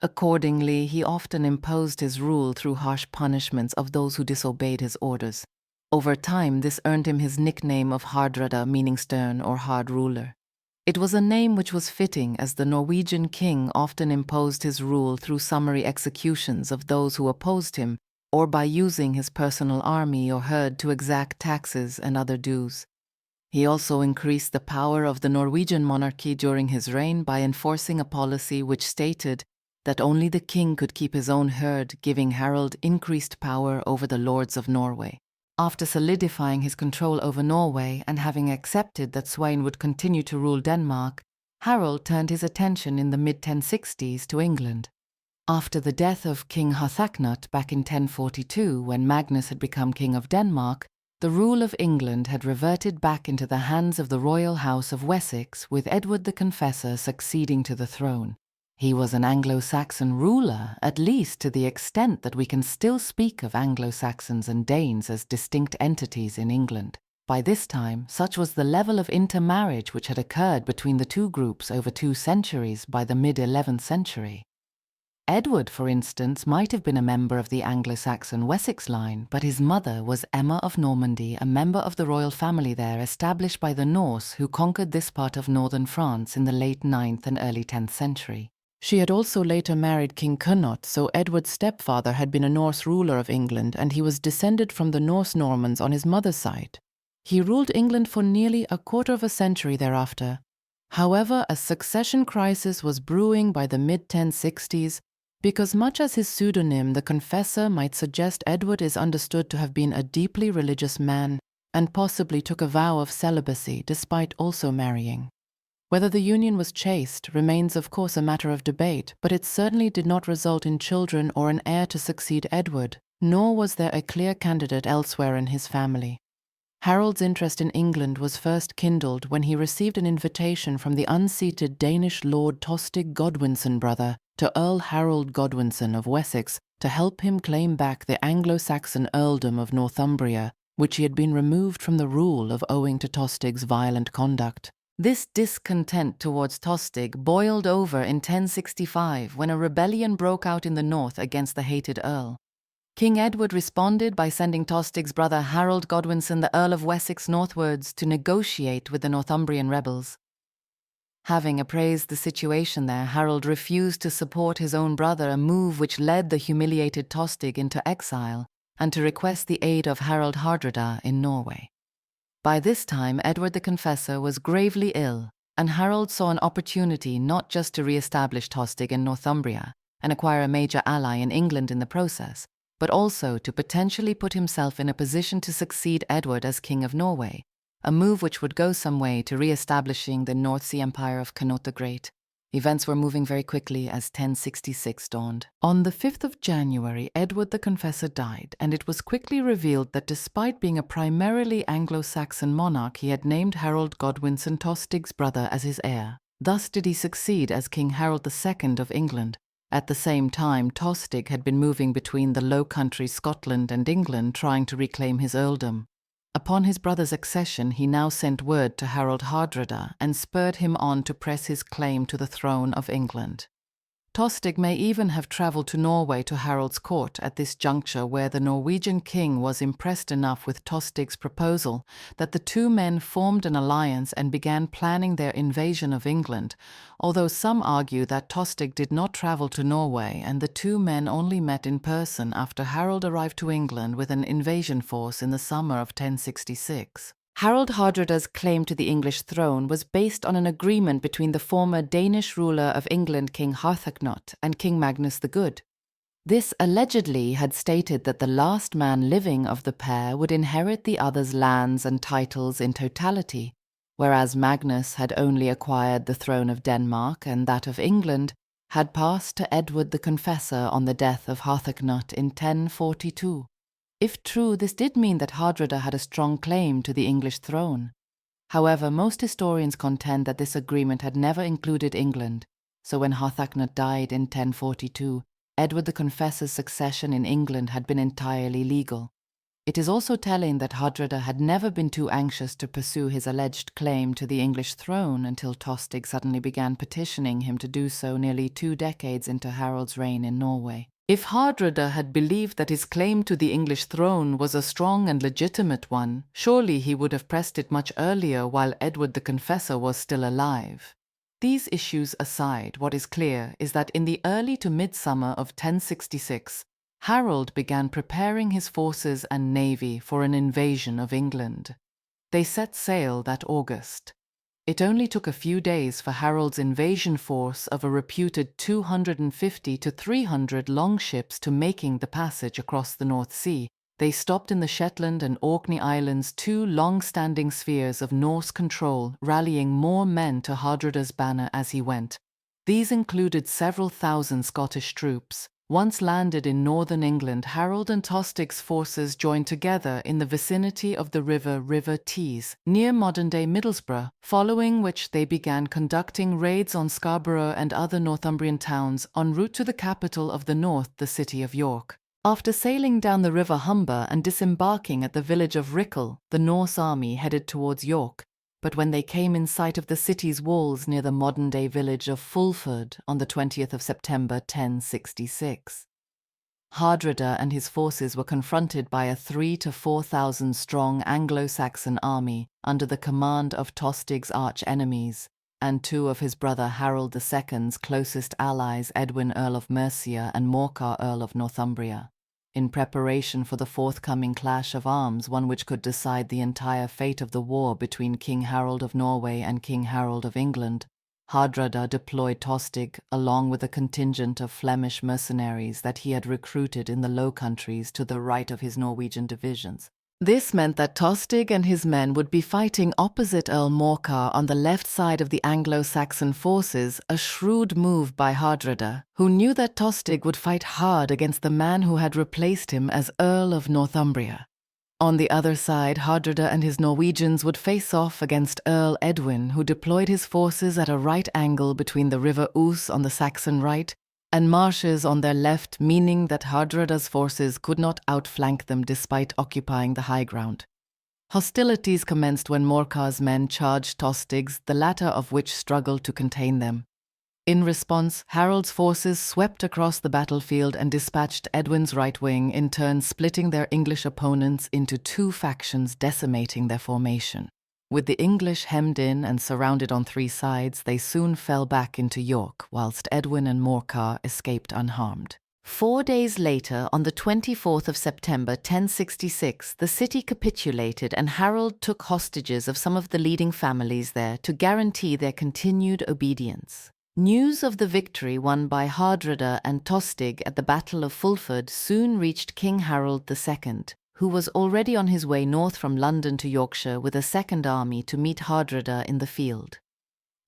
A: Accordingly, he often imposed his rule through harsh punishments of those who disobeyed his orders. Over time, this earned him his nickname of Hardrada, meaning stern or hard ruler. It was a name which was fitting, as the Norwegian king often imposed his rule through summary executions of those who opposed him, or by using his personal army or herd to exact taxes and other dues. He also increased the power of the Norwegian monarchy during his reign by enforcing a policy which stated that only the king could keep his own herd, giving Harald increased power over the lords of Norway. After solidifying his control over Norway and having accepted that Sweyn would continue to rule Denmark, Harald turned his attention in the mid-1060s to England. After the death of King Harthacnut back in 1042, when Magnus had become King of Denmark, the rule of England had reverted back into the hands of the royal house of Wessex, with Edward the Confessor succeeding to the throne. He was an Anglo-Saxon ruler, at least to the extent that we can still speak of Anglo-Saxons and Danes as distinct entities in England. By this time, such was the level of intermarriage which had occurred between the two groups over 2 centuries by the mid-11th century. Edward, for instance, might have been a member of the Anglo-Saxon Wessex line, but his mother was Emma of Normandy, a member of the royal family there established by the Norse who conquered this part of northern France in the late 9th and early 10th century. She had also later married King Cnut, so Edward's stepfather had been a Norse ruler of England, and he was descended from the Norse Normans on his mother's side. He ruled England for nearly a quarter of a century thereafter. However, a succession crisis was brewing by the mid-1060s, because much as his pseudonym, the Confessor, might suggest, Edward is understood to have been a deeply religious man and possibly took a vow of celibacy despite also marrying. Whether the union was chaste remains of course a matter of debate, but it certainly did not result in children or an heir to succeed Edward, nor was there a clear candidate elsewhere in his family. Harold's interest in England was first kindled when he received an invitation from the unseated Danish Lord Tostig Godwinson brother to Earl Harald Godwinson of Wessex to help him claim back the Anglo-Saxon earldom of Northumbria, which he had been removed from the rule of owing to Tostig's violent conduct. This discontent towards Tostig boiled over in 1065 when a rebellion broke out in the north against the hated earl. King Edward responded by sending Tostig's brother Harald Godwinson, the Earl of Wessex, northwards to negotiate with the Northumbrian rebels. Having appraised the situation there, Harald refused to support his own brother, a move which led the humiliated Tostig into exile, and to request the aid of Harald Hardrada in Norway. By this time, Edward the Confessor was gravely ill, and Harald saw an opportunity not just to re-establish Tostig in Northumbria and acquire a major ally in England in the process, but also to potentially put himself in a position to succeed Edward as King of Norway, a move which would go some way to re-establishing the North Sea Empire of Canute the Great. Events were moving very quickly as 1066 dawned. On the 5th of January, Edward the Confessor died, and it was quickly revealed that despite being a primarily Anglo-Saxon monarch, he had named Harald Godwinson, Tostig's brother, as his heir. Thus did he succeed as King Harald II of England. At the same time, Tostig had been moving between the Low Countries, Scotland and England, trying to reclaim his earldom. Upon his brother's accession, he now sent word to Harald Hardrada and spurred him on to press his claim to the throne of England. Tostig may even have travelled to Norway to Harald's court at this juncture, where the Norwegian king was impressed enough with Tostig's proposal that the two men formed an alliance and began planning their invasion of England, although some argue that Tostig did not travel to Norway and the two men only met in person after Harald arrived to England with an invasion force in the summer of 1066. Harald Hardrada's claim to the English throne was based on an agreement between the former Danish ruler of England, King Harthacnut, and King Magnus the Good. This allegedly had stated that the last man living of the pair would inherit the other's lands and titles in totality, whereas Magnus had only acquired the throne of Denmark and that of England had passed to Edward the Confessor on the death of Harthacnut in 1042. If true, this did mean that Hardrada had a strong claim to the English throne. However, most historians contend that this agreement had never included England, so when Harthacnut died in 1042, Edward the Confessor's succession in England had been entirely legal. It is also telling that Hardrada had never been too anxious to pursue his alleged claim to the English throne until Tostig suddenly began petitioning him to do so nearly 2 decades into Harald's reign in Norway. If Hardrada had believed that his claim to the English throne was a strong and legitimate one, surely he would have pressed it much earlier while Edward the Confessor was still alive. These issues aside, what is clear is that in the early to midsummer of 1066, Harald began preparing his forces and navy for an invasion of England. They set sail that August. It only took a few days for Harald's invasion force of a reputed 250 to 300 longships to making the passage across the North Sea. They stopped in the Shetland and Orkney Islands, 2 long-standing spheres of Norse control, rallying more men to Hardrada's banner as he went. These included several thousand Scottish troops. Once landed in northern England, Harald and Tostig's forces joined together in the vicinity of the River Tees, near modern-day Middlesbrough, following which they began conducting raids on Scarborough and other Northumbrian towns en route to the capital of the north, the city of York. After sailing down the River Humber and disembarking at the village of Rickle, the Norse army headed towards York. But when they came in sight of the city's walls near the modern-day village of Fulford on the 20th of September 1066, Hardrada and his forces were confronted by a 3,000 to 4,000 strong Anglo-Saxon army under the command of Tostig's arch-enemies and 2 of his brother Harald II's closest allies, Edwin, Earl of Mercia, and Morcar, Earl of Northumbria. In preparation for the forthcoming clash of arms, one which could decide the entire fate of the war between King Harald of Norway and King Harald of England, Hardrada deployed Tostig along with a contingent of Flemish mercenaries that he had recruited in the Low Countries to the right of his Norwegian divisions. This meant that Tostig and his men would be fighting opposite Earl Morcar on the left side of the Anglo-Saxon forces, a shrewd move by Hardrada, who knew that Tostig would fight hard against the man who had replaced him as Earl of Northumbria. On the other side, Hardrada and his Norwegians would face off against Earl Edwin, who deployed his forces at a right angle between the River Ouse on the Saxon right and marshes on their left, meaning that Hardrada's forces could not outflank them despite occupying the high ground. Hostilities commenced when Morcar's men charged Tostig's, the latter of which struggled to contain them. In response, Harald's forces swept across the battlefield and dispatched Edwin's right wing, in turn splitting their English opponents into two factions, decimating their formation. With the English hemmed in and surrounded on three sides, they soon fell back into York, whilst Edwin and Morcar escaped unharmed.
B: 4 days later, on the 24th of September 1066, the city capitulated and Harald took hostages of some of the leading families there to guarantee their continued obedience. News of the victory won by Hardrada and Tostig at the Battle of Fulford soon reached King Harald II, who was already on his way north from London to Yorkshire with a second army to meet Hardrada in the field.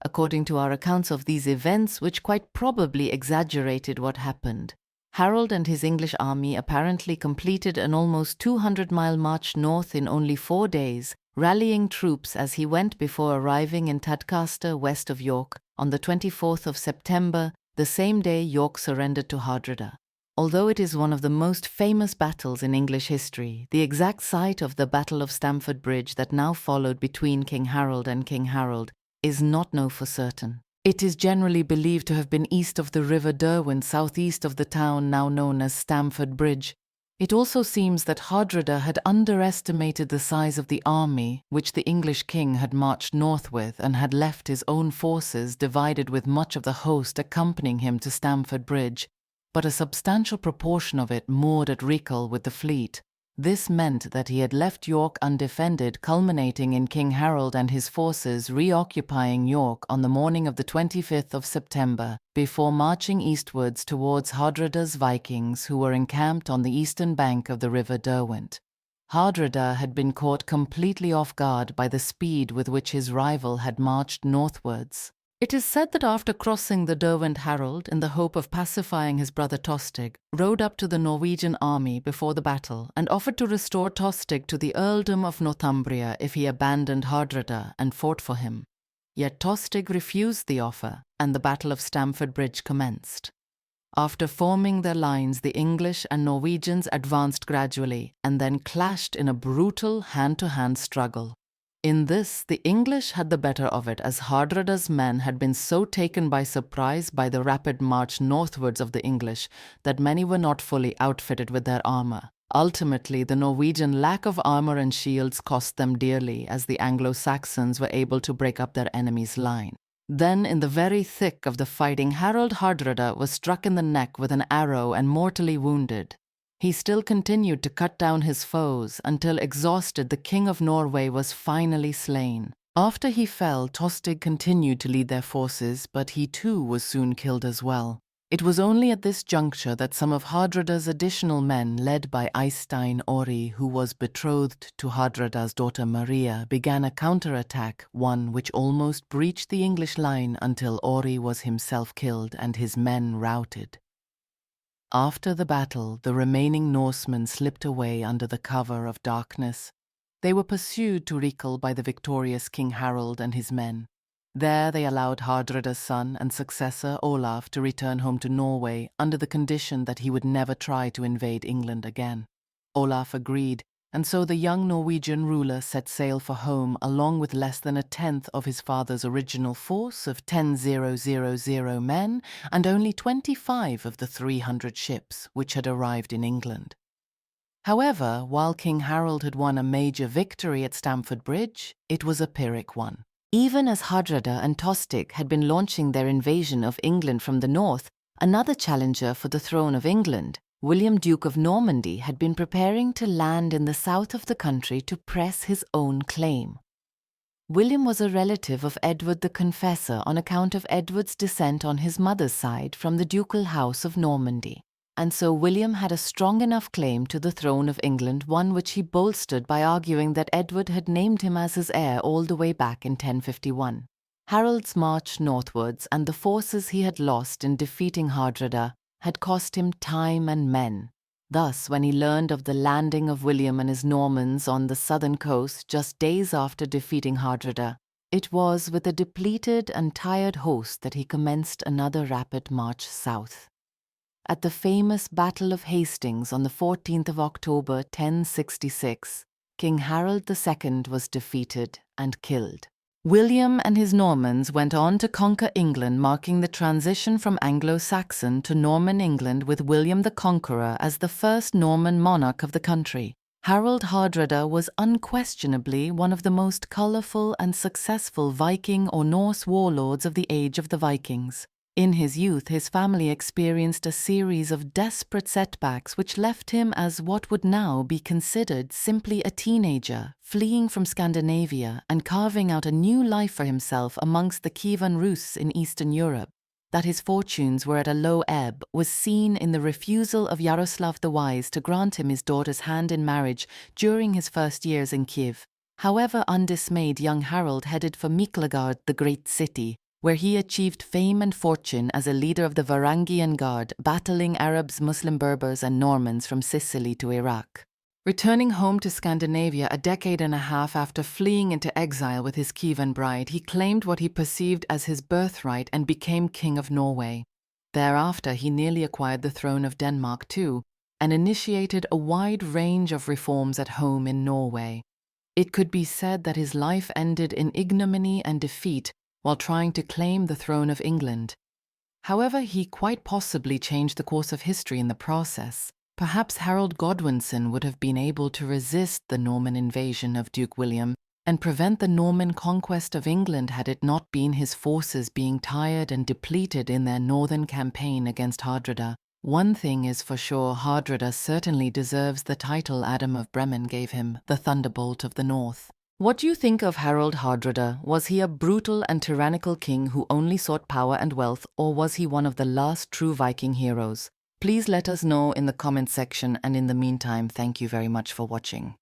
B: According to our accounts of these events, which quite probably exaggerated what happened, Harald and his English army apparently completed an almost 200-mile march north in only 4 days, rallying troops as he went before arriving in Tadcaster west of York on the 24th of September, the same day York surrendered to Hardrada. Although it is one of the most famous battles in English history, the exact site of the Battle of Stamford Bridge that now followed between King Harold and King Harald is not known for certain. It is generally believed to have been east of the River Derwent, southeast of the town now known as Stamford Bridge. It also seems that Hardrada had underestimated the size of the army which the English king had marched north with, and had left his own forces divided with much of the host accompanying him to Stamford Bridge, but a substantial proportion of it moored at Recall with the fleet. This meant that he had left York undefended, culminating in King Harold and his forces reoccupying York on the morning of the 25th of September, before marching eastwards towards Hardrada's Vikings, who were encamped on the eastern bank of the River Derwent. Hardrada had been caught completely off guard by the speed with which his rival had marched northwards. It is said that after crossing the Derwent, Harald, in the hope of pacifying his brother Tostig, rode up to the Norwegian army before the battle and offered to restore Tostig to the earldom of Northumbria if he abandoned Hardrada and fought for him. Yet Tostig refused the offer, and the Battle of Stamford Bridge commenced. After forming their lines, the English and Norwegians advanced gradually and then clashed in a brutal hand-to-hand struggle. In this, the English had the better of it, as Hardrada's men had been so taken by surprise by the rapid march northwards of the English that many were not fully outfitted with their armor. Ultimately, the Norwegian lack of armor and shields cost them dearly, as the Anglo-Saxons were able to break up their enemy's line. Then, in the very thick of the fighting, Harald Hardrada was struck in the neck with an arrow and mortally wounded. He still continued to cut down his foes until, exhausted, the King of Norway was finally slain. After he fell, Tostig continued to lead their forces, but he too was soon killed as well. It was only at this juncture that some of Hardrada's additional men, led by Eystein Ori, who was betrothed to Hardrada's daughter Maria, began a counterattack, one which almost breached the English line until Ori was himself killed and his men routed. After the battle, the remaining Norsemen slipped away under the cover of darkness. They were pursued to Recall by the victorious King Harald and his men. There they allowed Hardrada's son and successor Olaf to return home to Norway under the condition that he would never try to invade England again. Olaf agreed, and so the young Norwegian ruler set sail for home along with less than a tenth of his father's original force of 10,000 men and only 25 of the 300 ships which had arrived in England. However, while King Harold had won a major victory at Stamford Bridge, it was a Pyrrhic one. Even as Hardrada and Tostig had been launching their invasion of England from the north, another challenger for the throne of England, William, Duke of Normandy, had been preparing to land in the south of the country to press his own claim. William was a relative of Edward the Confessor on account of Edward's descent on his mother's side from the ducal house of Normandy. and so William had a strong enough claim to the throne of England, one which he bolstered by arguing that Edward had named him as his heir all the way back in 1051. Harold's march northwards and the forces he had lost in defeating Hardrada had cost him time and men. Thus, when he learned of the landing of William and his Normans on the southern coast just days after defeating Hardrada, it was with a depleted and tired host that he commenced another rapid march south. At the famous Battle of Hastings on the 14th of October 1066, King Harald II was defeated and killed. William and his Normans went on to conquer England, marking the transition from Anglo-Saxon to Norman England, with William the Conqueror as the first Norman monarch of the country. Harald Hardrada was unquestionably one of the most colourful and successful Viking or Norse warlords of the age of the Vikings. In his youth, his family experienced a series of desperate setbacks which left him as what would now be considered simply a teenager, fleeing from Scandinavia and carving out a new life for himself amongst the Kievan Rus in Eastern Europe. That his fortunes were at a low ebb was seen in the refusal of Yaroslav the Wise to grant him his daughter's hand in marriage during his first years in Kiev. However, undismayed, young Harald headed for Miklagard, the great city, where he achieved fame and fortune as a leader of the Varangian Guard, battling Arabs, Muslim Berbers and Normans from Sicily to Iraq. Returning home to Scandinavia a decade and a half after fleeing into exile with his Kievan bride, he claimed what he perceived as his birthright and became King of Norway. Thereafter, he nearly acquired the throne of Denmark too, and initiated a wide range of reforms at home in Norway. It could be said that his life ended in ignominy and defeat while trying to claim the throne of England. However, he quite possibly changed the course of history in the process. Perhaps Harald Godwinson would have been able to resist the Norman invasion of Duke William and prevent the Norman conquest of England had it not been his forces being tired and depleted in their northern campaign against Hardrada. One thing is for sure, Hardrada certainly deserves the title Adam of Bremen gave him, the Thunderbolt of the North. What do you think of Harald Hardrada? Was he a brutal and tyrannical king who only sought power and wealth, or was he one of the last true Viking heroes? Please let us know in the comment section, and in the meantime, thank you very much for watching.